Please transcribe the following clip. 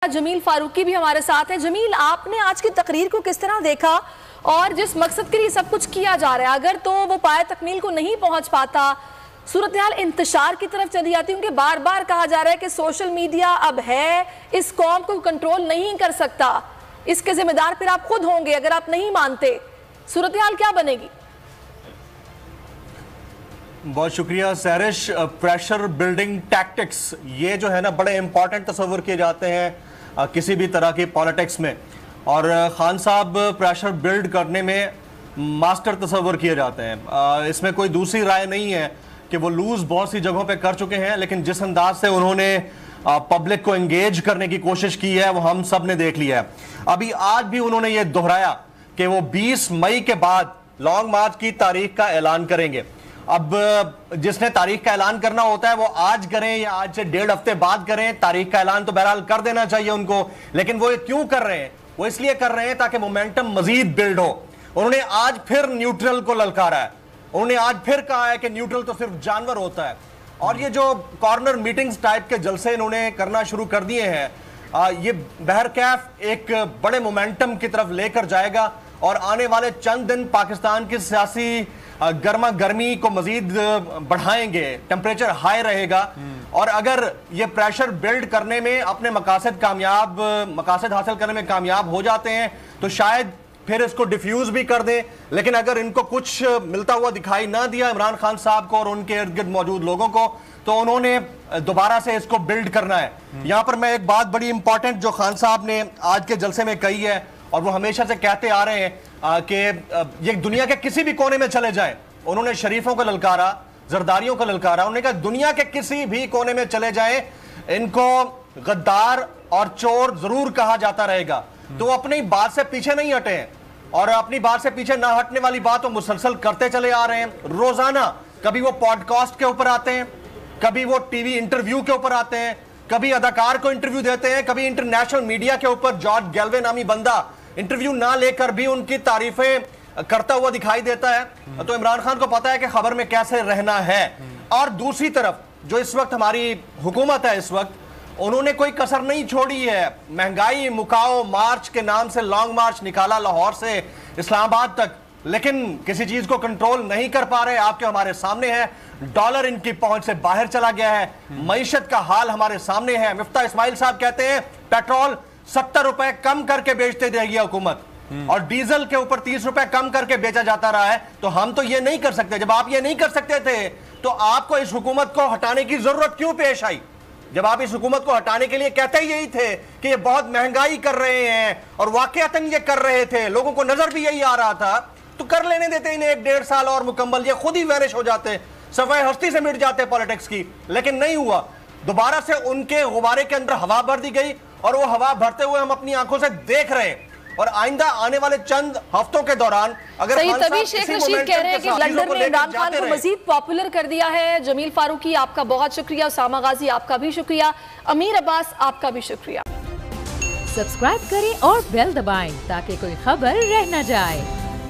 जमील फारूकी भी हमारे साथ है। जमील, आपने आज की तकरीर को किस तरह देखा और जिस मकसद के लिए सब कुछ किया जा रहा है, अगर तो वो पाए तकमील को नहीं पहुंच पाता, सूरत हाल इंतशार की तरफ चली जाती है, क्योंकि बार बार कहा जा रहा है कि सोशल मीडिया अब है, इस कौम को कंट्रोल नहीं कर सकता, इसके जिम्मेदार फिर आप खुद होंगे अगर आप नहीं मानते, सूरत हाल क्या बनेगी? बहुत शुक्रिया सैरिश। प्रेशर बिल्डिंग टैक्टिक्स ये जो है ना बड़े इंपॉर्टेंट तस्वर किए जाते हैं किसी भी तरह की पॉलिटिक्स में, और खान साहब प्रेशर बिल्ड करने में मास्टर तस्वर किए जाते हैं। इसमें कोई दूसरी राय नहीं है कि वो लूज बहुत सी जगहों पे कर चुके हैं, लेकिन जिस अंदाज से उन्होंने पब्लिक को एंगेज करने की कोशिश की है वो हम सब ने देख लिया है। अभी आज भी उन्होंने ये दोहराया कि वो 20 मई के बाद लॉन्ग मार्च की तारीख का ऐलान करेंगे। अब जिसने तारीख का ऐलान करना होता है वो आज करें या आज से 1.5 हफ्ते बाद करें, तारीख का ऐलान तो बहरहाल कर देना चाहिए उनको, लेकिन वो ये क्यों कर रहे हैं? वो इसलिए कर रहे हैं ताकि मोमेंटम मजीद बिल्ड हो। उन्होंने आज फिर न्यूट्रल को ललकारा है, उन्होंने आज फिर कहा है कि न्यूट्रल तो सिर्फ जानवर होता है, और ये जो कॉर्नर मीटिंग्स टाइप के जलसे इन्होंने करना शुरू कर दिए हैं, ये बहरकैफ एक बड़े मोमेंटम की तरफ लेकर जाएगा और आने वाले चंद दिन पाकिस्तान की सियासी गर्मा गर्मी को मजीद बढ़ाएंगे, टेम्परेचर हाई रहेगा। और अगर ये प्रेशर बिल्ड करने में अपने मकासद हासिल करने में कामयाब हो जाते हैं तो शायद फिर इसको डिफ्यूज भी कर दें, लेकिन अगर इनको कुछ मिलता हुआ दिखाई ना दिया इमरान खान साहब को और उनके इर्द गिर्द मौजूद लोगों को, तो उन्होंने दोबारा से इसको बिल्ड करना है। यहां पर मैं एक बात बड़ी इंपॉर्टेंट जो खान साहब ने आज के जलसे में कही है, और वो हमेशा से कहते आ रहे हैं कि ये दुनिया के किसी भी कोने में चले जाएं, उन्होंने शरीफों को ललकारा, जरदारियों को ललकारा, उन्होंने कहा दुनिया के किसी भी कोने में चले जाएं इनको गद्दार और चोर जरूर कहा जाता रहेगा। तो वो अपनी बात से पीछे नहीं हटे हैं, और अपनी बात से पीछे ना हटने वाली बात वो मुसलसल करते चले आ रहे हैं। रोजाना कभी वो पॉडकास्ट के ऊपर आते हैं, कभी वो टीवी इंटरव्यू के ऊपर आते हैं, कभी अदाकार को इंटरव्यू देते हैं, कभी इंटरनेशनल मीडिया के ऊपर जॉर्ज गैल्वे नामी बंदा इंटरव्यू ना लेकर भी उनकी तारीफें करता हुआ दिखाई देता है। तो इमरान खान को पता है कि खबर में कैसे रहना है। और दूसरी तरफ जो इस वक्त हमारी हुकूमत है, इस वक्त उन्होंने कोई कसर नहीं छोड़ी है। महंगाई मुकाओ मार्च के नाम से लॉन्ग मार्च निकाला लाहौर से इस्लामाबाद तक, लेकिन किसी चीज को कंट्रोल नहीं कर पा रहे। आपके हमारे सामने है, डॉलर इनकी पहुंच से बाहर चला गया है, मईशत का हाल हमारे सामने है। मिफ्ता इस्माइल साहब कहते हैं पेट्रोल 70 रुपए कम करके बेचते रहेगी हुकूमत, और डीजल के ऊपर 30 रुपए कम करके बेचा जाता रहा है। तो हम तो ये नहीं कर सकते। जब आप ये नहीं कर सकते थे तो आपको इस हुकूमत को हटाने की जरूरत क्यों पेश आई? जब आप इस हुकूमत को हटाने के लिए कहते ही यही थे कि ये बहुत महंगाई कर रहे हैं, और वाकईतन ये कर रहे थे, लोगों को नजर भी यही आ रहा था, तो कर लेने देते इन्हें 1.5 साल और मुकम्मल, ये खुद ही वैनिश हो जाते, सफाई हस्ती से मिट जाते पॉलिटिक्स की। लेकिन नहीं हुआ, दोबारा से उनके गुब्बारे के अंदर हवा भर दी गई, और वो हवा भरते हुए हम अपनी आंखों से देख रहे हैं। और आइंदा आने वाले चंद हफ्तों के दौरान अगर तभी शेख रशीद कह रहे हैं कि लंदन ने इमरान खान को मजीद पॉपुलर कर दिया है। जमील फारूकी आपका बहुत शुक्रिया, उसामा गाजी आपका भी शुक्रिया, अमीर अब्बास आपका भी शुक्रिया। सब्सक्राइब करें और बेल दबाएं ताकि कोई खबर रह न जाए।